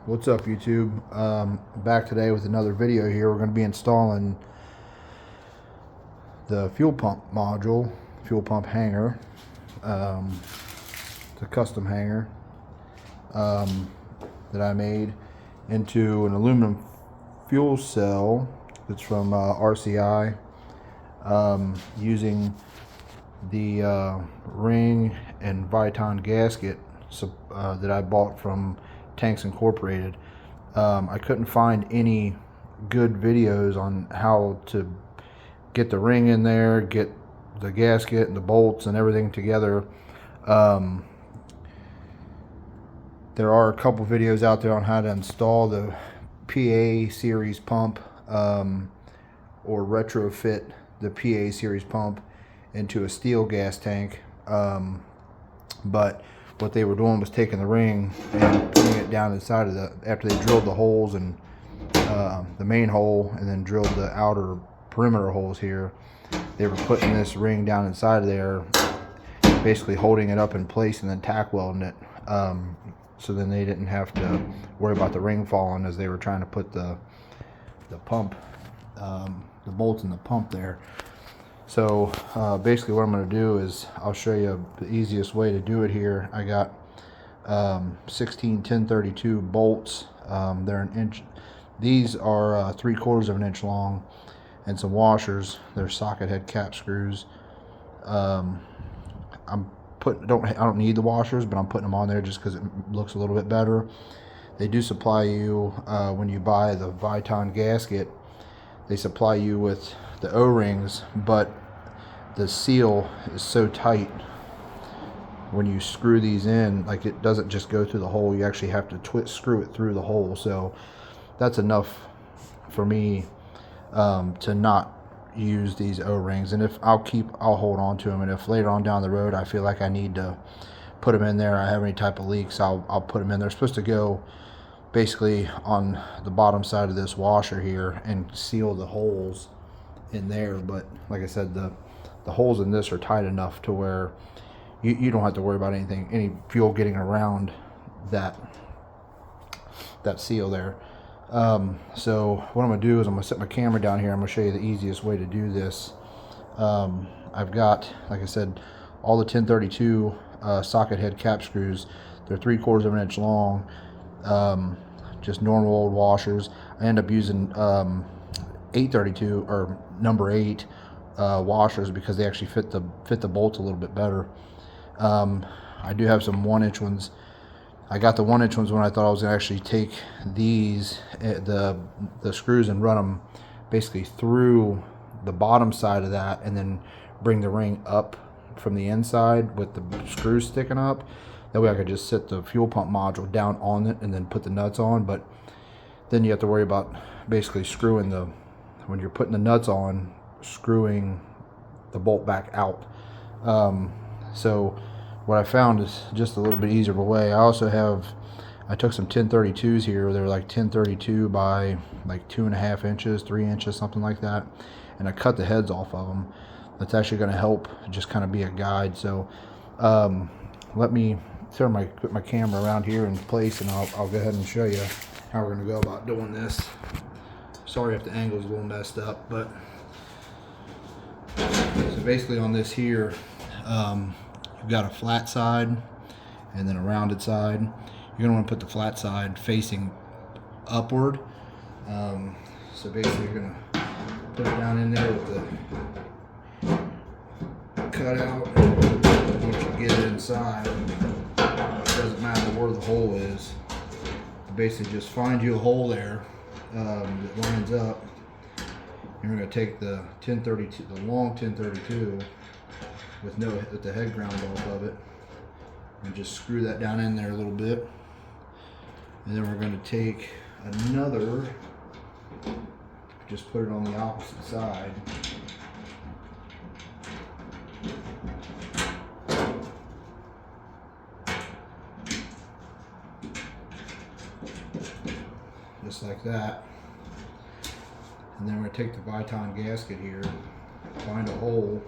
What's up, YouTube? Back today with another video here. We're going to be installing the fuel pump module, fuel pump hanger. It's a custom hanger that I made into an aluminum fuel cell that's from RCI, using the ring and Viton gasket that I bought from Tanks Incorporated. I couldn't find any good videos on how to get the ring in there, get the gasket and the bolts and everything together. There are a couple videos out there on how to install the PA series pump, or retrofit the PA series pump into a steel gas tank. But what they were doing was taking the ring and putting it down inside of after they drilled the holes and the main hole and then drilled the outer perimeter holes here, they were putting this ring down inside of there, basically holding it up in place and then tack welding it, so then they didn't have to worry about the ring falling as they were trying to put the pump, the bolts in the pump there. So basically what I'm going to do is I'll show you the easiest way to do it here. I got 16 1032 bolts. They're an inch. These are 3/4 of an inch long, and some washers. They're socket head cap screws. I don't need the washers, but I'm putting them on there just because it looks a little bit better. They do supply you, when you buy the Viton gasket, they supply you with the O-rings, but the seal is so tight when you screw these in, like, it doesn't just go through the hole. You actually have to screw it through the hole. So that's enough for me to not use these O-rings. And if I'll hold on to them, and if later on down the road I feel like I need to put them in there, I have any type of leaks, I'll put them in. They're supposed to go basically on the bottom side of this washer here and seal the holes in there. But like I said, the holes in this are tight enough to where you don't have to worry about any fuel getting around that seal there. So what I'm gonna do is I'm gonna set my camera down here. I'm gonna show you the easiest way to do this. I've got, like I said, all the 1032 socket head cap screws. They're 3/4 of an inch long, just normal old washers. I end up using 832 or number 8 washers because they actually fit the bolts a little bit better. I do have some 1-inch ones. I got the 1-inch ones when I thought I was gonna actually take these the screws and run them basically through the bottom side of that, and then bring the ring up from the inside with the screws sticking up. That way I could just set the fuel pump module down on it and then put the nuts on. But then you have to worry about basically screwing when you're putting the nuts on, screwing the bolt back out. So what I found is just a little bit easier of a way. I took some 1032s here. They're like 1032 by like 2.5 inches, 3 inches, something like that. And I cut the heads off of them. That's actually going to help just kind of be a guide. So let me put my camera around here in place, and I'll go ahead and show you how we're going to go about doing this. Sorry if the angle's a little messed up, but so basically on this here, you've got a flat side and then a rounded side. You're going to want to put the flat side facing upward. So basically you're going to put it down in there with the cutout. Once you get it inside, it doesn't matter where the hole is. You basically just find you a hole there that lines up. And we're going to take the 1032, the long 1032, with the head ground off of it, and just screw that down in there a little bit. And then we're going to take another, just put it on the opposite side. Just like that. And then we're going to take the Viton gasket here, find a hole,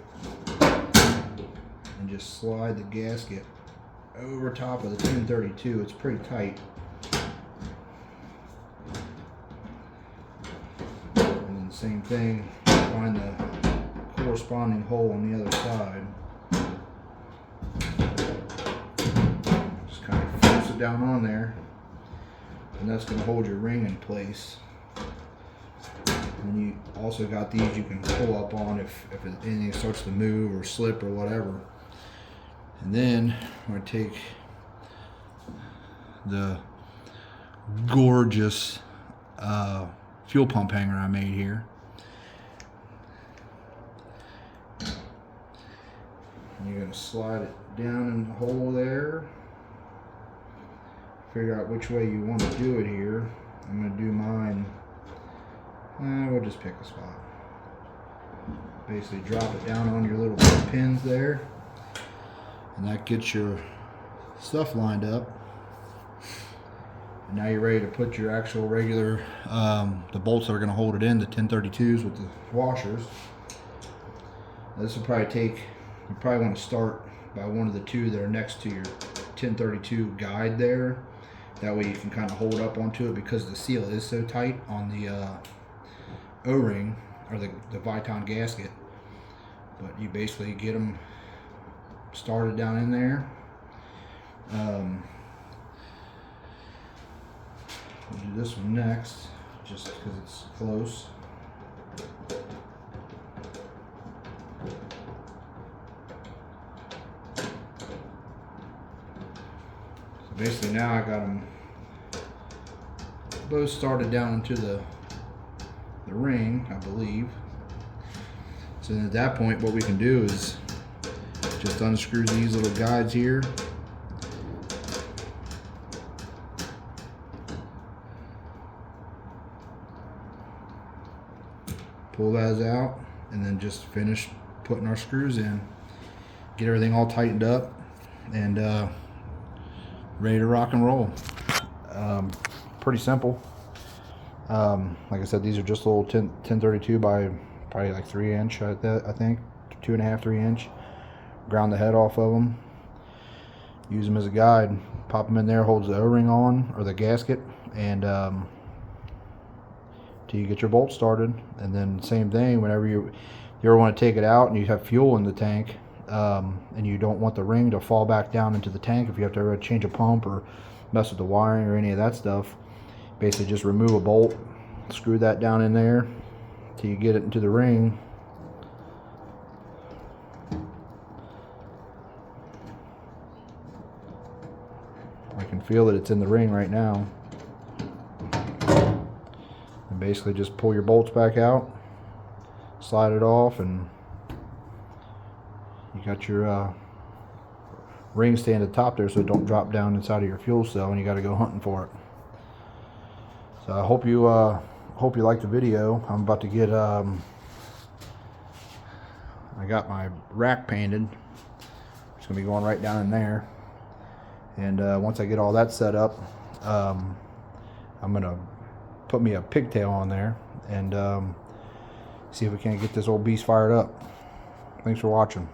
and just slide the gasket over top of the 1032. It's pretty tight. Same thing, find the corresponding hole on the other side. Just kind of force it down on there, and that's going to hold your ring in place. And you also got these you can pull up on if anything starts to move or slip or whatever. And then I'm going to take the gorgeous fuel pump hanger I made here. And you're going to slide it down in the hole there. Figure out which way you want to do it here. I'm going to do mine. We'll just pick a spot. Basically drop it down on your little pins there, and that gets your stuff lined up. And now you're ready to put your actual regular, the bolts that are going to hold it in, the 1032s with the washers. This will probably take, you probably want to start by one of the two that are next to your 1032 guide there. That way you can kind of hold up onto it, because the seal is so tight on the O-ring, or the Viton gasket. But you basically get them started down in there. We'll do this one next, just because it's close. So basically now I got them both started down into the ring, I believe. So then at that point, what we can do is just unscrew these little guides here. Pull those out, and then just finish putting our screws in. Get everything all tightened up and ready to rock and roll. Pretty simple. Like I said, these are just little 1032 by probably like 3 inch, I think 2.5, 3 inch. Ground the head off of them. Use them as a guide. Pop them in there, holds the O-ring on, or the gasket, and till you get your bolt started. And then same thing, whenever you ever want to take it out and you have fuel in the tank, and you don't want the ring to fall back down into the tank, if you have to ever change a pump or mess with the wiring or any of that stuff, basically just remove a bolt, screw that down in there till you get it into the ring. I can feel that it's in the ring right now. And basically just pull your bolts back out, slide it off, and you got your ring staying at the top there so it don't drop down inside of your fuel cell and you got to go hunting for it. So I hope you liked the video. I'm about to get I got my rack painted. It's gonna be going right down in there, and once I get all that set up, I'm gonna put me a pigtail on there and see if we can't get this old beast fired up. Thanks for watching.